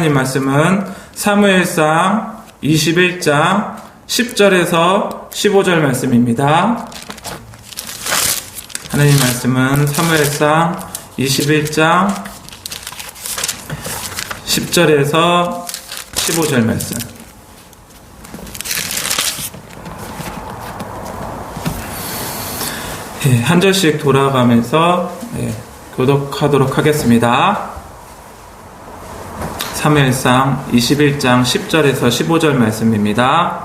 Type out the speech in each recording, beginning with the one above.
하나님 말씀은 사무엘상 21장 10절에서 15절 말씀입니다. 하나님 말씀은 사무엘상 21장 10절에서 15절 말씀. 한 절씩 돌아가면서 교독하도록 하겠습니다. 사무엘상 21장 10절에서 15절 말씀입니다.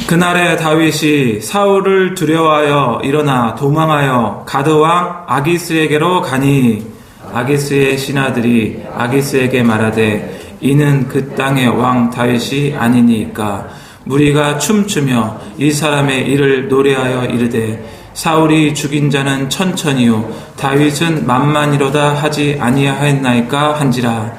그날에 다윗이 사울을 두려워하여 일어나 도망하여 가드왕 아기스에게로 가니 아기스의 신하들이 아기스에게 말하되 이는 그 땅의 왕 다윗이 아니니까 무리가 춤추며 이 사람의 일을 노래하여 이르되 사울이 죽인 자는 천천히요 다윗은 만만이로다 하지 아니하였나이까 한지라.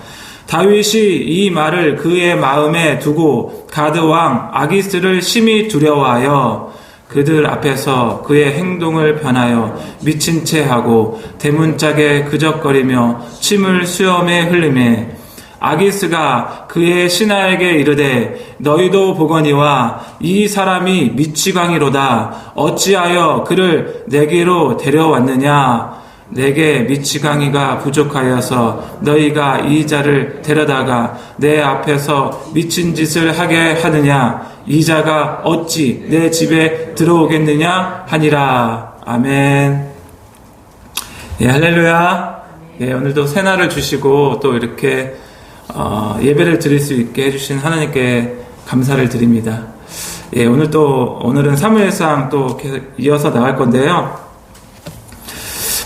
다윗이 이 말을 그의 마음에 두고 가드왕 아기스를 심히 두려워하여 그들 앞에서 그의 행동을 변하여 미친 채 하고 대문짝에 그적거리며 침을 수염에 흘리매 아기스가 그의 신하에게 이르되 너희도 보거니와 이 사람이 미치광이로다. 어찌하여 그를 내게로 데려왔느냐. 내게 미치광이가 부족하여서 너희가 이 자를 데려다가 내 앞에서 미친 짓을 하게 하느냐. 이 자가 어찌 내 집에 들어오겠느냐 하니라. 아멘. 할렐루야. 오늘도 새날을 주시고 또 이렇게 예배를 드릴 수 있게 해주신 하나님께 감사를 드립니다. 오늘은 사무엘상 또 계속 이어서 나갈 건데요.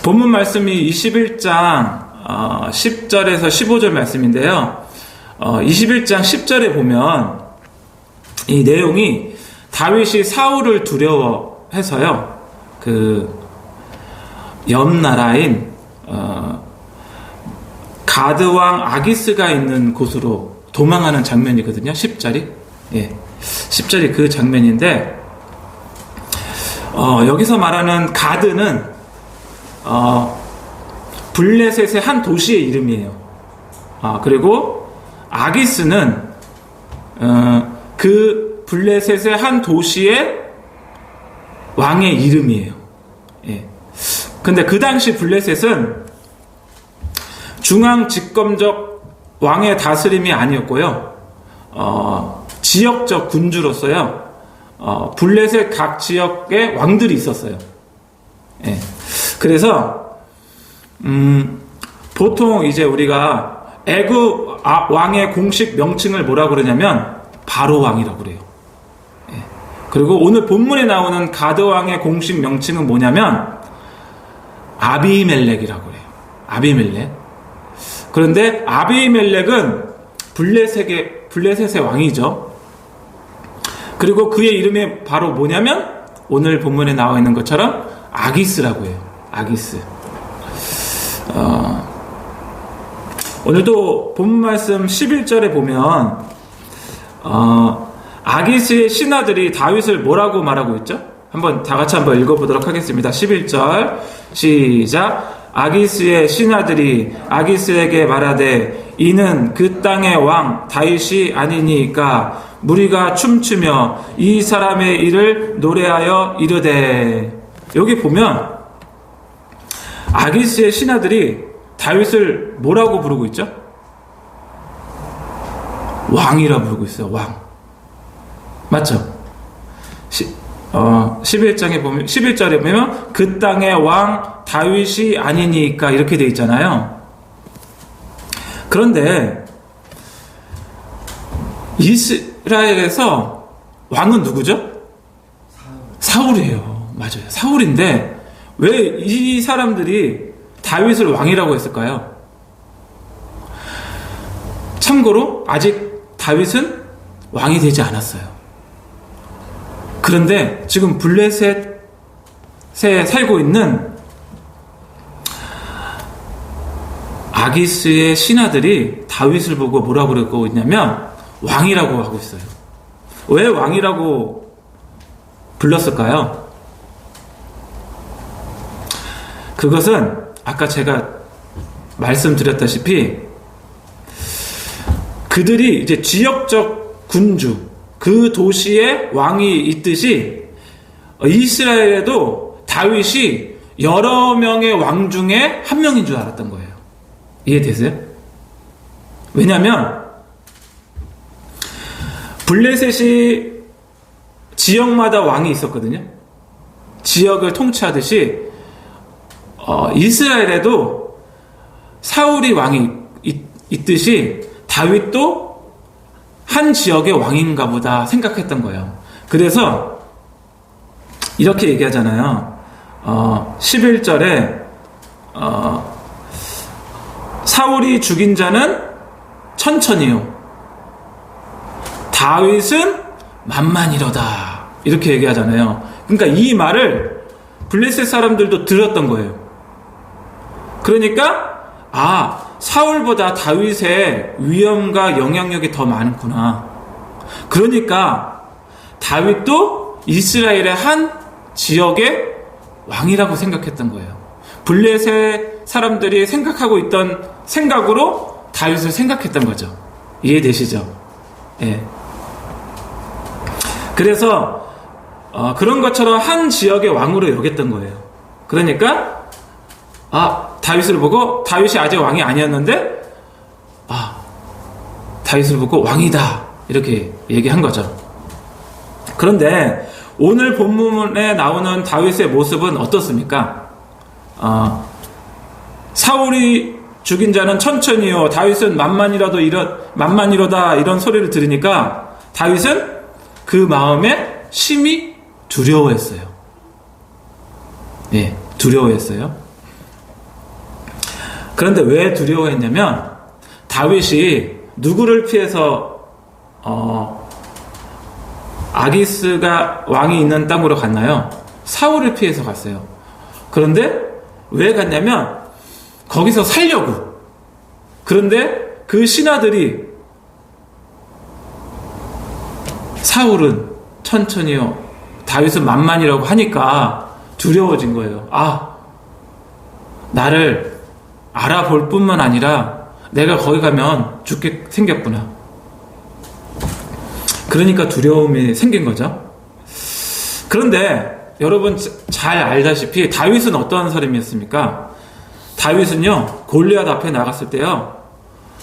본문 말씀이 21장 10절에서 15절 말씀인데요. 21장 10절에 보면 이 내용이 다윗이 사울을 두려워해서요. 그 옆 나라인 가드왕 아기스가 있는 곳으로 도망하는 장면이거든요. 10절이. 10절이 그 장면인데, 여기서 말하는 가드는, 블레셋의 한 도시의 이름이에요. 그리고 아기스는, 그 블레셋의 한 도시의 왕의 이름이에요. 근데 그 당시 블레셋은 중앙 집권적 왕의 다스림이 아니었고요. 지역적 군주로서요. 블레셋 각 지역에 왕들이 있었어요. 그래서 보통 이제 우리가 애굽 왕의 공식 명칭을 뭐라고 그러냐면 바로 왕이라고 그래요. 그리고 오늘 본문에 나오는 가드 왕의 공식 명칭은 뭐냐면 아비멜렉이라고 그래요. 아비멜렉. 그런데 아비멜렉은 블레셋의 왕이죠. 그리고 그의 이름이 바로 뭐냐면 오늘 본문에 나와 있는 것처럼 아기스라고 해요. 아기스. 오늘도 본문 말씀 11절에 보면 아기스의 신하들이 다윗을 뭐라고 말하고 있죠? 다 같이 한번 읽어보도록 하겠습니다. 11절 시작. 아기스의 신하들이 아기스에게 말하되 이는 그 땅의 왕 다윗이 아니니까 무리가 춤추며 이 사람의 일을 노래하여 이르되. 여기 보면 아기스의 신하들이 다윗을 뭐라고 부르고 있죠? 왕이라 부르고 있어요. 왕. 맞죠? 11절에 보면 그 땅의 왕 다윗이 아니니까 이렇게 되어 있잖아요. 그런데 이스라엘에서 왕은 누구죠? 사울이에요. 맞아요. 사울인데 왜 이 사람들이 다윗을 왕이라고 했을까요? 참고로 아직 다윗은 왕이 되지 않았어요. 그런데 지금 블레셋에 살고 있는 아기스의 신하들이 다윗을 보고 뭐라고 그러고 있냐면 왕이라고 하고 있어요. 왜 왕이라고 불렀을까요? 그것은 아까 제가 말씀드렸다시피 그들이 이제 지역적 군주, 그 도시에 왕이 있듯이 이스라엘에도 다윗이 여러 명의 왕 중에 한 명인 줄 알았던 거예요. 이해되세요? 왜냐하면 블레셋이 지역마다 왕이 있었거든요. 지역을 통치하듯이 이스라엘에도 사울이 왕이 있듯이 다윗도 한 지역의 왕인가 보다 생각했던 거예요. 그래서 이렇게 얘기하잖아요. 11절에 사울이 죽인 자는 천천히요, 다윗은 만만이로다, 이렇게 얘기하잖아요. 그러니까 이 말을 블레셋 사람들도 들었던 거예요. 그러니까 사울보다 다윗의 위엄과 영향력이 더 많구나. 그러니까 다윗도 이스라엘의 한 지역의 왕이라고 생각했던 거예요. 블레셋 사람들이 생각하고 있던 생각으로 다윗을 생각했던 거죠. 이해되시죠? 예. 그래서 그런 것처럼 한 지역의 왕으로 여겼던 거예요. 그러니까 다윗을 보고, 다윗이 아직 왕이 아니었는데 다윗을 보고 왕이다, 이렇게 얘기한 거죠. 그런데 오늘 본문에 나오는 다윗의 모습은 어떻습니까? 사울이 죽인 자는 천천히요, 다윗은 만만이로다, 이런 소리를 들으니까 다윗은 그 마음에 심히 두려워했어요. 예, 두려워했어요. 그런데 왜 두려워했냐면 다윗이 누구를 피해서 아기스가 왕이 있는 땅으로 갔나요? 사울을 피해서 갔어요. 그런데 왜 갔냐면 거기서 살려고. 그런데 그 신하들이 사울은 천천히요, 다윗은 만만이라고 하니까 두려워진 거예요. 나를 알아볼 뿐만 아니라 내가 거기 가면 죽게 생겼구나. 그러니까 두려움이 생긴 거죠. 그런데 여러분 잘 알다시피 다윗은 어떠한 사람이었습니까? 다윗은요, 골리앗 앞에 나갔을 때요,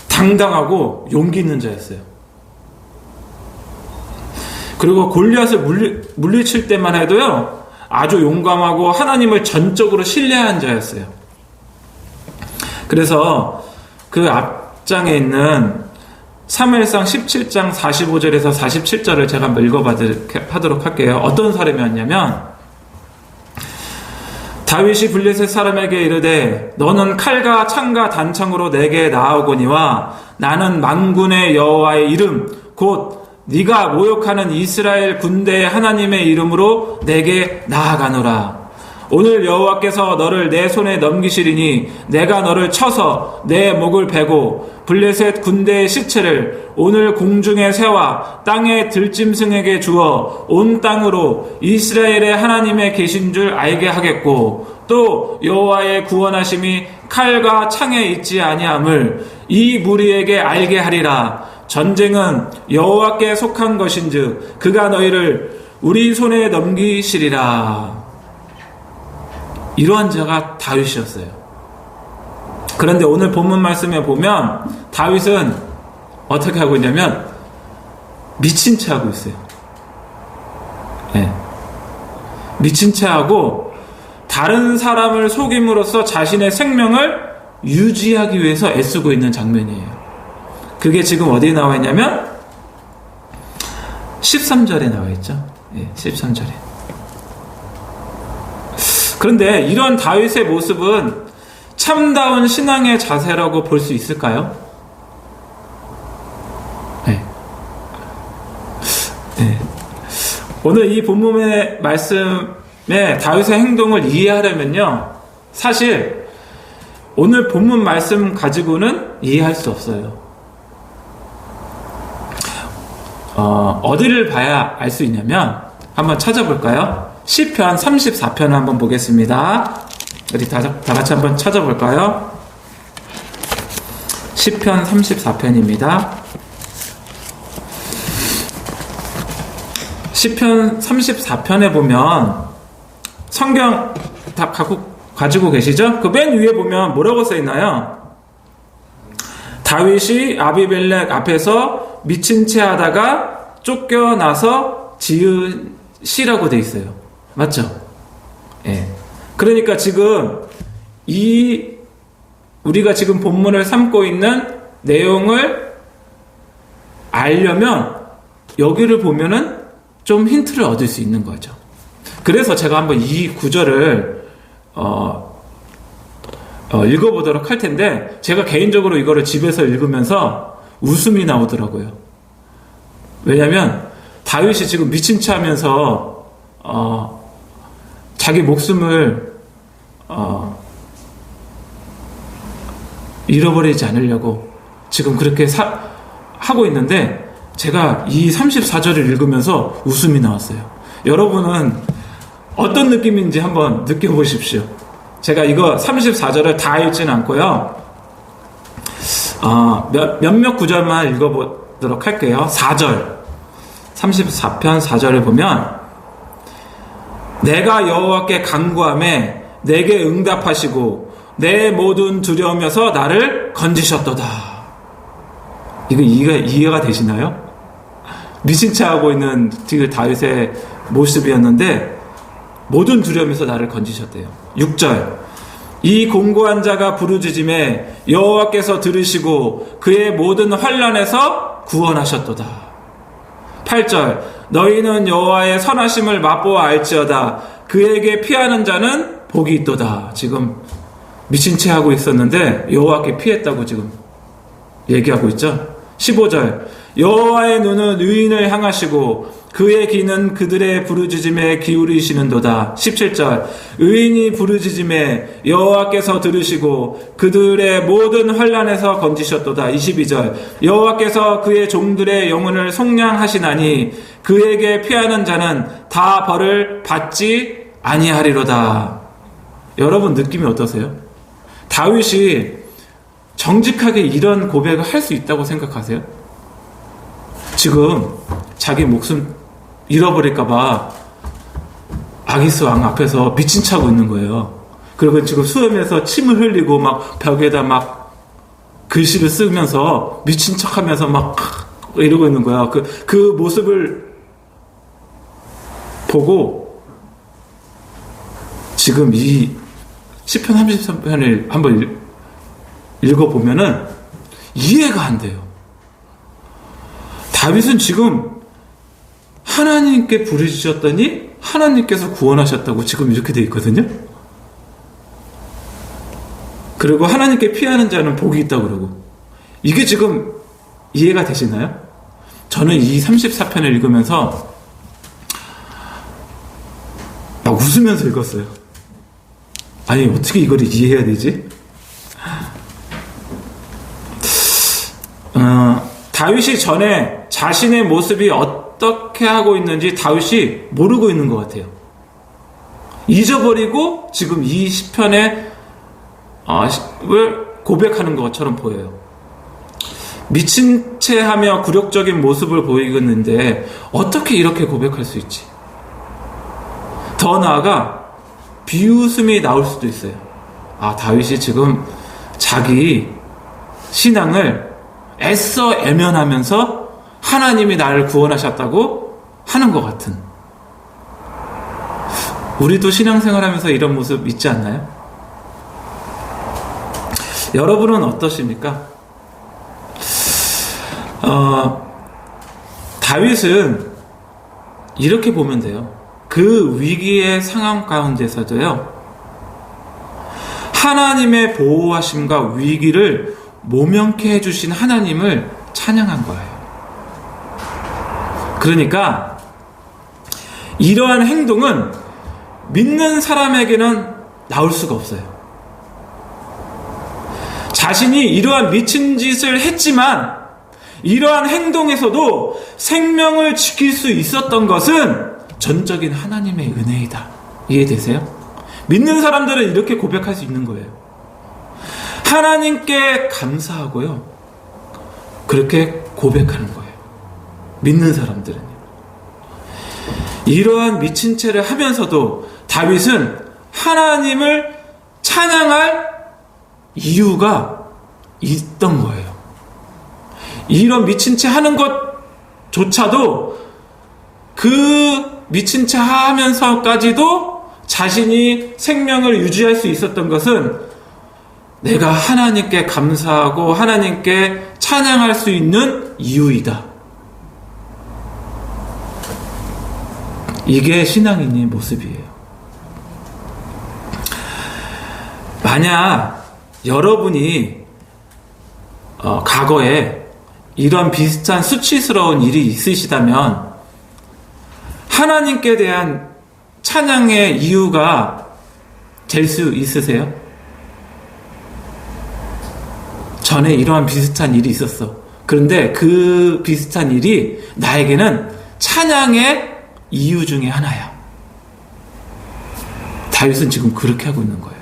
당당하고 용기 있는 자였어요. 그리고 골리앗을 물리칠 때만 해도요, 아주 용감하고 하나님을 전적으로 신뢰한 자였어요. 그래서 그 앞장에 있는 사무엘상 17장 45절에서 47절을 제가 한번 읽어보도록 할게요. 어떤 사람이었냐면, 다윗이 블레셋 사람에게 이르되 너는 칼과 창과 단창으로 내게 나아오거니와 나는 만군의 여호와의 이름 곧 네가 모욕하는 이스라엘 군대의 하나님의 이름으로 내게 나아가노라. 오늘 여호와께서 너를 내 손에 넘기시리니 내가 너를 쳐서 내 목을 베고 블레셋 군대의 시체를 오늘 공중의 새와 땅의 들짐승에게 주어 온 땅으로 이스라엘의 하나님의 계신 줄 알게 하겠고 또 여호와의 구원하심이 칼과 창에 있지 아니함을 이 무리에게 알게 하리라. 전쟁은 여호와께 속한 것인즉 그가 너희를 우리 손에 넘기시리라. 이러한 자가 다윗이었어요. 그런데 오늘 본문 말씀에 보면 다윗은 어떻게 하고 있냐면 미친 채 하고 있어요. 네. 미친 채 하고 다른 사람을 속임으로써 자신의 생명을 유지하기 위해서 애쓰고 있는 장면이에요. 그게 지금 어디에 나와 있냐면 13절에 나와 있죠. 네, 13절에. 그런데 이런 다윗의 모습은 참다운 신앙의 자세라고 볼 수 있을까요? 네. 네. 오늘 이 본문의 말씀에 다윗의 행동을 이해하려면요, 사실 오늘 본문 말씀 가지고는 이해할 수 없어요. 어디를 봐야 알 수 있냐면 한번 찾아볼까요? 시편 34편을 한번 보겠습니다. 우리 다 같이 한번 찾아볼까요? 시편 34편입니다. 시편 34편에 보면 성경 다 가지고 계시죠? 그 맨 위에 보면 뭐라고 써있나요? 다윗이 아비멜렉 앞에서 미친 채 하다가 쫓겨나서 지은 시라고 돼 있어요. 맞죠? 예. 그러니까 지금 우리가 지금 본문을 삼고 있는 내용을 알려면 여기를 보면은 좀 힌트를 얻을 수 있는 거죠. 그래서 제가 한번 이 구절을 읽어보도록 할 텐데, 제가 개인적으로 이거를 집에서 읽으면서 웃음이 나오더라고요. 왜냐면 다윗이 지금 미친 체 하면서 자기 목숨을 잃어버리지 않으려고 지금 그렇게 하고 있는데, 제가 이 34절을 읽으면서 웃음이 나왔어요. 여러분은 어떤 느낌인지 한번 느껴보십시오. 제가 이거 34절을 다 읽지는 않고요. 몇몇 구절만 읽어보도록 할게요. 4절. 34편 4절을 보면, 내가 여호와께 간구하매 내게 응답하시고 내 모든 두려움에서 나를 건지셨도다. 이거 이해가 되시나요? 미친 체 하고 있는 다윗의 모습이었는데 모든 두려움에서 나를 건지셨대요. 6절. 이 공고한 자가 부르짖음에 여호와께서 들으시고 그의 모든 환난에서 구원하셨도다. 8절. 너희는 여호와의 선하심을 맛보아 알지어다. 그에게 피하는 자는 복이 있도다. 지금 미친 채 하고 있었는데 여호와께 피했다고 지금 얘기하고 있죠. 15절. 여호와의 눈은 의인을 향하시고 그의 귀는 그들의 부르짖음에 기울이시는도다. 17절. 의인이 부르짖음에 여호와께서 들으시고 그들의 모든 환난에서 건지셨도다. 22절. 여호와께서 그의 종들의 영혼을 속량하시나니 그에게 피하는 자는 다 벌을 받지 아니하리로다. 여러분 느낌이 어떠세요? 다윗이 정직하게 이런 고백을 할 수 있다고 생각하세요? 지금 자기 목숨 잃어버릴까봐 아기스 왕 앞에서 미친 척하고 있는 거예요. 그리고 지금 수염에서 침을 흘리고 막 벽에다 막 글씨를 쓰면서 미친 척하면서 막 이러고 있는 거야. 그 모습을 보고 지금 이 시편 33편을 한번 읽어보면은 이해가 안 돼요. 다윗은 지금 하나님께 부르짖었더니 하나님께서 구원하셨다고 지금 이렇게 돼 있거든요. 그리고 하나님께 피하는 자는 복이 있다고 그러고, 이게 지금 이해가 되시나요? 저는 이 34편을 읽으면서 막 웃으면서 읽었어요. 아니 어떻게 이걸 이해해야 되지? 다윗이 전에 자신의 모습이 어떻게 하고 있는지 다윗이 모르고 있는 것 같아요. 잊어버리고 지금 이 시편에 고백하는 것처럼 보여요. 미친 채 하며 굴욕적인 모습을 보이겠는데 어떻게 이렇게 고백할 수 있지? 더 나아가 비웃음이 나올 수도 있어요. 다윗이 지금 자기 신앙을 애써 애면하면서 하나님이 나를 구원하셨다고 하는 것 같은. 우리도 신앙생활하면서 이런 모습 있지 않나요? 여러분은 어떠십니까? 다윗은 이렇게 보면 돼요. 그 위기의 상황 가운데서도요, 하나님의 보호하심과 위기를 모면케 해주신 하나님을 찬양한 거예요. 그러니까 이러한 행동은 믿는 사람에게는 나올 수가 없어요. 자신이 이러한 미친 짓을 했지만 이러한 행동에서도 생명을 지킬 수 있었던 것은 전적인 하나님의 은혜이다. 이해되세요? 믿는 사람들은 이렇게 고백할 수 있는 거예요. 하나님께 감사하고요. 그렇게 고백하는 거예요. 믿는 사람들은요. 이러한 미친 채를 하면서도 다윗은 하나님을 찬양할 이유가 있던 거예요. 이런 미친 채 하는 것조차도 그 미친 채 하면서까지도 자신이 생명을 유지할 수 있었던 것은 내가 하나님께 감사하고 하나님께 찬양할 수 있는 이유이다. 이게 신앙인의 모습이에요. 만약 여러분이 과거에 이런 비슷한 수치스러운 일이 있으시다면 하나님께 대한 찬양의 이유가 될 수 있으세요? 전에 이러한 비슷한 일이 있었어. 그런데 그 비슷한 일이 나에게는 찬양의 이유 중에 하나야. 다윗은 지금 그렇게 하고 있는 거예요.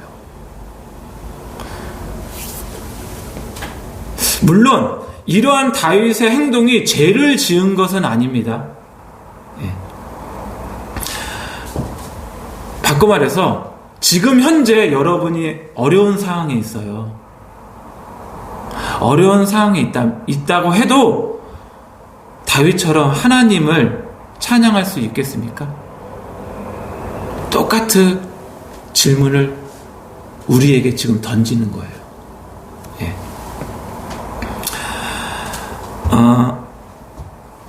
물론 이러한 다윗의 행동이 죄를 지은 것은 아닙니다. 예. 바꿔 말해서 지금 현재 여러분이 어려운 상황에 있어요. 어려운 상황에 있다고 해도 다윗처럼 하나님을 찬양할 수 있겠습니까? 똑같은 질문을 우리에게 지금 던지는 거예요. 예.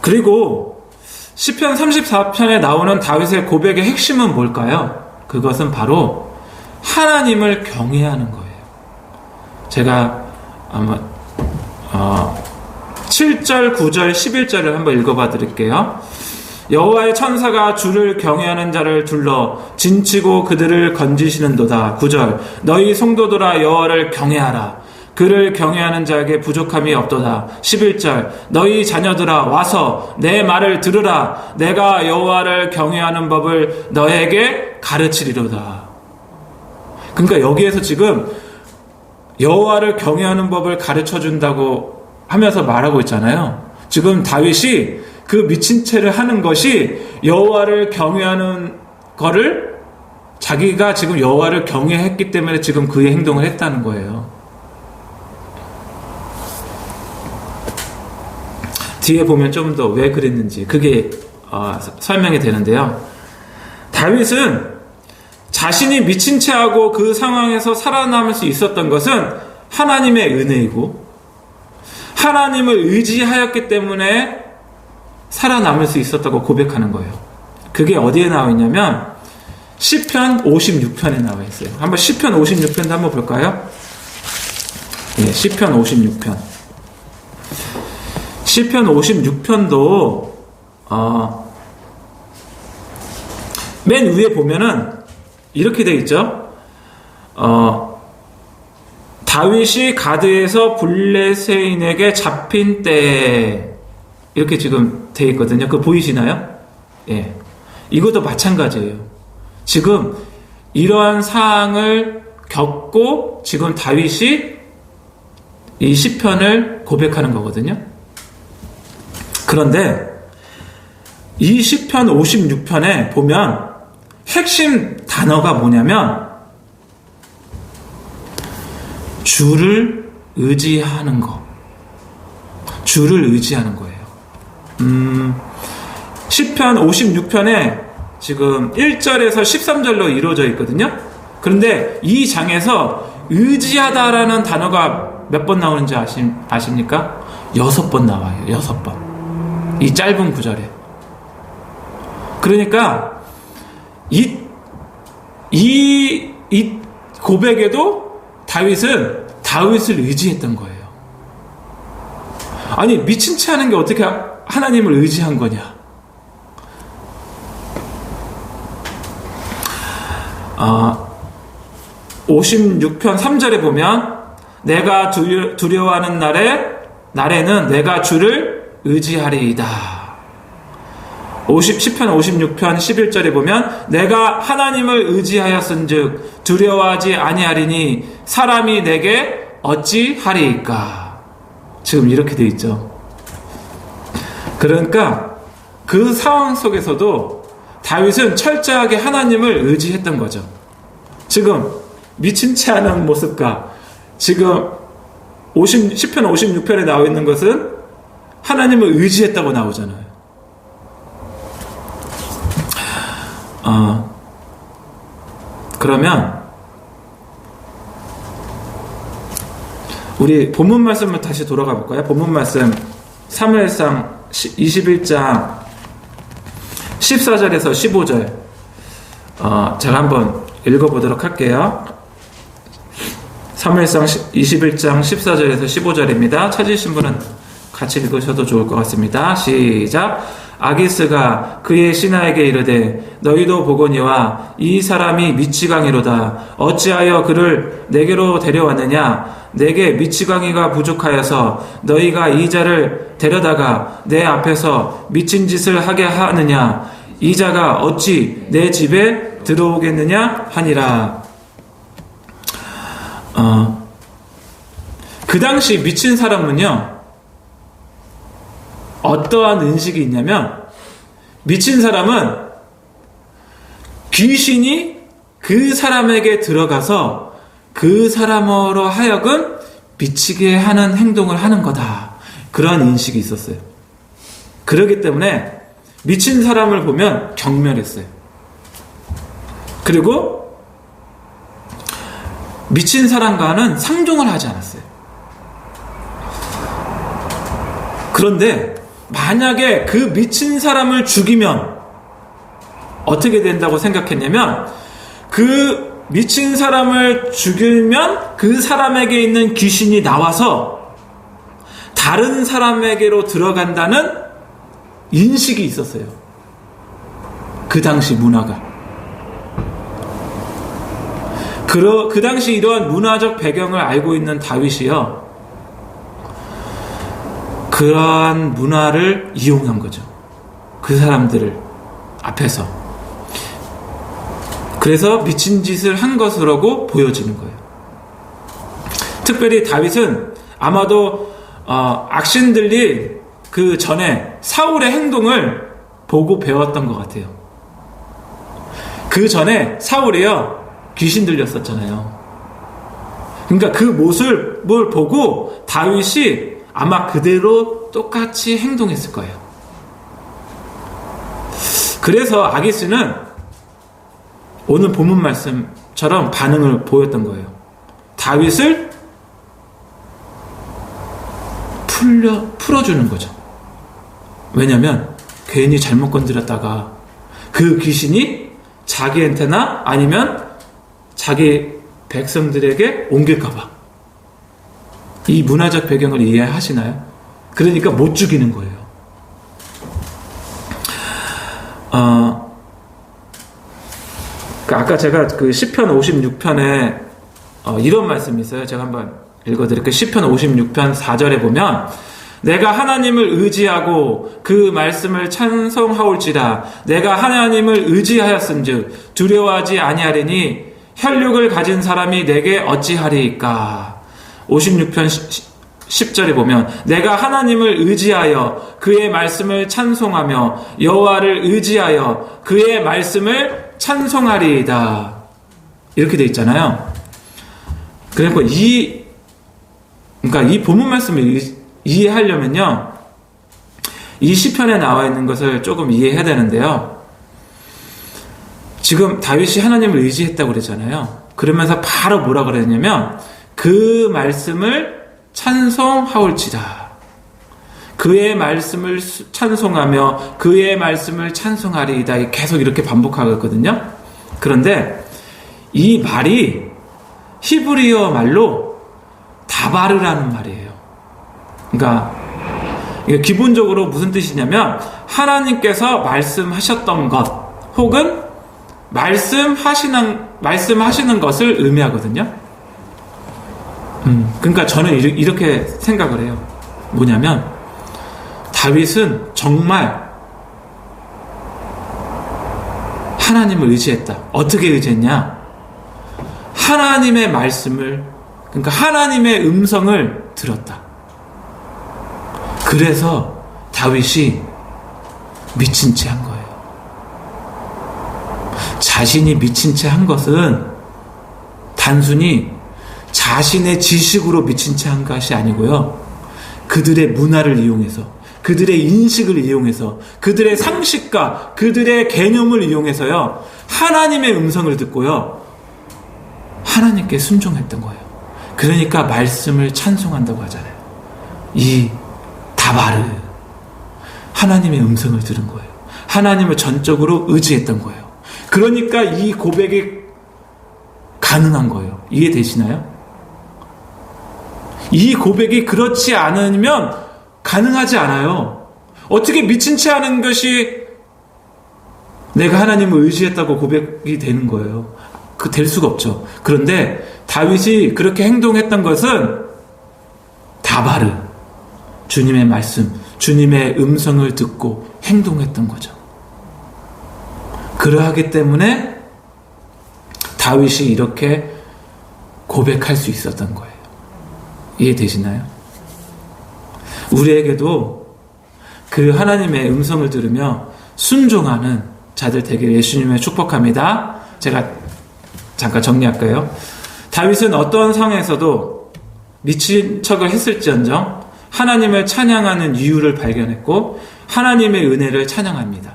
그리고 시편 34편에 나오는 다윗의 고백의 핵심은 뭘까요? 그것은 바로 하나님을 경외하는 거예요. 제가 아마 7절, 9절, 11절을 한번 읽어봐 드릴게요. 여호와의 천사가 주를 경외하는 자를 둘러 진치고 그들을 건지시는도다. 9절 너희 성도들아 여호와를 경외하라. 그를 경외하는 자에게 부족함이 없도다. 11절 너희 자녀들아 와서 내 말을 들으라. 내가 여호와를 경외하는 법을 너에게 가르치리로다. 그러니까 여기에서 지금 여호와를 경외하는 법을 가르쳐준다고 하면서 말하고 있잖아요. 지금 다윗이 그 미친 채를 하는 것이 여호와를 경외하는 거를 자기가 지금 여호와를 경외했기 때문에 지금 그의 행동을 했다는 거예요. 뒤에 보면 좀 더 왜 그랬는지 그게 설명이 되는데요. 다윗은 자신이 미친 채 하고 그 상황에서 살아남을 수 있었던 것은 하나님의 은혜이고 하나님을 의지하였기 때문에 살아남을 수 있었다고 고백하는 거예요. 그게 어디에 나와 있냐면 시편 56편에 나와 있어요. 한번 시편 56편도 한번 볼까요? 예, 시편 56편. 시편 56편도 맨 위에 보면은 이렇게 되어 있죠. 다윗이 가드에서 블레셋인에게 잡힌 때 이렇게 지금 되어 있거든요. 그거 보이시나요? 예. 이것도 마찬가지예요. 지금 이러한 사항을 겪고 지금 다윗이 이 시편을 고백하는 거거든요. 그런데 이 시편 56편에 보면 핵심 단어가 뭐냐면 주를 의지하는 거. 주를 의지하는 거예요. 시편 56편에 지금 1절에서 13절로 이루어져 있거든요. 그런데 이 장에서 의지하다라는 단어가 몇 번 나오는지 아십니까? 6번 나와요. 6번. 이 짧은 구절에. 그러니까 이 고백에도 다윗은 다윗을 의지했던 거예요. 아니 미친 채 하는 게 어떻게 하나님을 의지한 거냐? 56편 3절에 보면 내가 두려워하는 날에는 내가 주를 의지하리이다. 10편 56편 11절에 보면 내가 하나님을 의지하였은즉 두려워하지 아니하리니 사람이 내게 어찌 하리이까? 지금 이렇게 돼 있죠. 그러니까 그 상황 속에서도 다윗은 철저하게 하나님을 의지했던 거죠. 지금 미친 채 않은 모습과 지금 시편 56편에 나와 있는 것은 하나님을 의지했다고 나오잖아요. 그러면 우리 본문 말씀을 다시 돌아가 볼까요? 본문 말씀 사무엘상 21장 14절에서 15절 제가 한번 읽어보도록 할게요. 사무엘상 21장 14절에서 15절입니다. 찾으신 분은 같이 읽으셔도 좋을 것 같습니다. 시작. 아기스가 그의 신하에게 이르되 너희도 보거니와 이 사람이 미치광이로다. 어찌하여 그를 내게로 데려왔느냐? 내게 미치광이가 부족하여서 너희가 이 자를 데려다가 내 앞에서 미친 짓을 하게 하느냐? 이 자가 어찌 내 집에 들어오겠느냐? 하니라. 그 당시 미친 사람은요, 어떠한 인식이 있냐면, 미친 사람은 귀신이 그 사람에게 들어가서 그 사람으로 하여금 미치게 하는 행동을 하는 거다. 그런 인식이 있었어요. 그렇기 때문에 미친 사람을 보면 경멸했어요. 그리고 미친 사람과는 상종을 하지 않았어요. 그런데 만약에 그 미친 사람을 죽이면 어떻게 된다고 생각했냐면, 그 미친 사람을 죽이면 그 사람에게 있는 귀신이 나와서 다른 사람에게로 들어간다는 인식이 있었어요. 그 당시 문화가. 그 당시 이러한 문화적 배경을 알고 있는 다윗이요, 그러한 문화를 이용한 거죠. 그 사람들을 앞에서. 그래서 미친 짓을 한 것으로 보여지는 거예요. 특별히 다윗은 아마도 악신들이 그 전에 사울의 행동을 보고 배웠던 것 같아요. 그 전에 사울이요, 귀신 들렸었잖아요. 그러니까 그 모습을 보고 다윗이 아마 그대로 똑같이 행동했을 거예요. 그래서 아기스는 오늘 본문 말씀처럼 반응을 보였던 거예요. 다윗을 풀어주는 거죠. 왜냐면 괜히 잘못 건드렸다가 그 귀신이 자기한테나 아니면 자기 백성들에게 옮길까봐. 이 문화적 배경을 이해하시나요? 그러니까 못 죽이는 거예요. 아까 제가 그 시편 56편에 이런 말씀이 있어요. 제가 한번 읽어드릴게요. 시편 56편 4절에 보면, 내가 하나님을 의지하고 그 말씀을 찬송하올지라. 내가 하나님을 의지하였은즉 두려워하지 아니하리니 혈육을 가진 사람이 내게 어찌하리이까. 56편 10절에 보면, 내가 하나님을 의지하여 그의 말씀을 찬송하며 여호와를 의지하여 그의 말씀을 찬송하리이다. 이렇게 돼 있잖아요. 그러니까 이 본문 말씀을 이해하려면요, 이 시편에 나와 있는 것을 조금 이해해야 되는데요. 지금 다윗이 하나님을 의지했다고 그랬잖아요. 그러면서 바로 뭐라 그랬냐면, 그 말씀을 찬송하올지다. 그의 말씀을 찬송하며 그의 말씀을 찬송하리이다. 계속 이렇게 반복하고 있거든요. 그런데 이 말이 히브리어 말로 다바르라는 말이에요. 그러니까 기본적으로 무슨 뜻이냐면, 하나님께서 말씀하셨던 것 혹은 말씀하시는 것을 의미하거든요. 그러니까 저는 이렇게 생각을 해요. 뭐냐면, 다윗은 정말 하나님을 의지했다. 어떻게 의지했냐? 하나님의 말씀을 그러니까 하나님의 음성을 들었다. 그래서 다윗이 미친 채 한 거예요. 자신이 미친 채 한 것은 단순히 자신의 지식으로 미친 채 한 것이 아니고요. 그들의 문화를 이용해서, 그들의 인식을 이용해서, 그들의 상식과 그들의 개념을 이용해서요. 하나님의 음성을 듣고요. 하나님께 순종했던 거예요. 그러니까 말씀을 찬송한다고 하잖아요. 이 다바르, 하나님의 음성을 들은 거예요. 하나님을 전적으로 의지했던 거예요. 그러니까 이 고백이 가능한 거예요. 이해되시나요? 이 고백이 그렇지 않으면 가능하지 않아요. 어떻게 미친 채 하는 것이 내가 하나님을 의지했다고 고백이 되는 거예요. 될 수가 없죠. 그런데 다윗이 그렇게 행동했던 것은 다바르, 주님의 말씀, 주님의 음성을 듣고 행동했던 거죠. 그러하기 때문에 다윗이 이렇게 고백할 수 있었던 거예요. 이해되시나요? 우리에게도 그 하나님의 음성을 들으며 순종하는 자들 되기를 예수님을 축복합니다. 제가 잠깐 정리할까요? 다윗은 어떤 상황에서도 미친 척을 했을지언정 하나님을 찬양하는 이유를 발견했고 하나님의 은혜를 찬양합니다.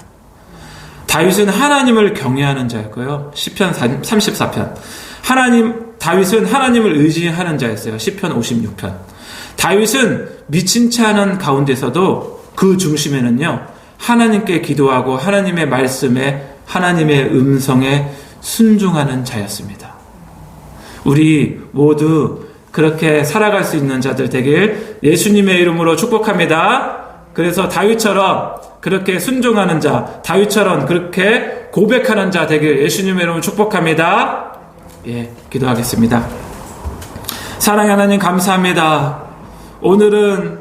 다윗은 하나님을 경외하는 자였고요. 시편 34편. 다윗은 하나님을 의지하는 자였어요. 시편 56편. 다윗은 미친 채 하는 가운데서도 그 중심에는요. 하나님께 기도하고 하나님의 말씀에, 하나님의 음성에 순종하는 자였습니다. 우리 모두 그렇게 살아갈 수 있는 자들 되길 예수님의 이름으로 축복합니다. 그래서 다윗처럼 그렇게 순종하는 자, 다윗처럼 그렇게 고백하는 자 되길 예수님의 이름으로 축복합니다. 예, 기도하겠습니다. 사랑의 하나님 감사합니다. 오늘은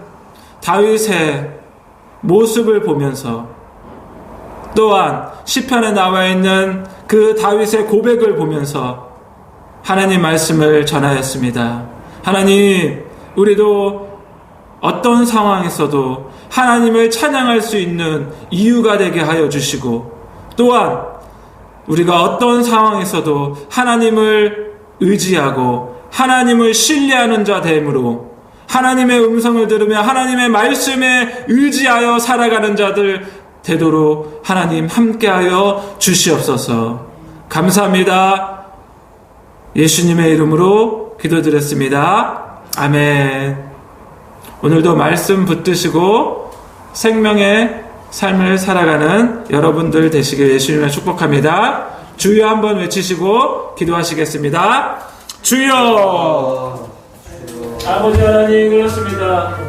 다윗의 모습을 보면서 또한 시편에 나와 있는 그 다윗의 고백을 보면서 하나님 말씀을 전하였습니다. 하나님, 우리도 어떤 상황에서도 하나님을 찬양할 수 있는 이유가 되게 하여 주시고, 또한 우리가 어떤 상황에서도 하나님을 의지하고 하나님을 신뢰하는 자 되므로 하나님의 음성을 들으며 하나님의 말씀에 의지하여 살아가는 자들 되도록 하나님 함께하여 주시옵소서. 감사합니다. 예수님의 이름으로 기도드렸습니다. 아멘. 오늘도 말씀 붙드시고 생명의 삶을 살아가는 여러분들 되시길 예수님을 축복합니다. 주여 한번 외치시고 기도하시겠습니다. 주여! 아버지 하나님, 그렇습니다.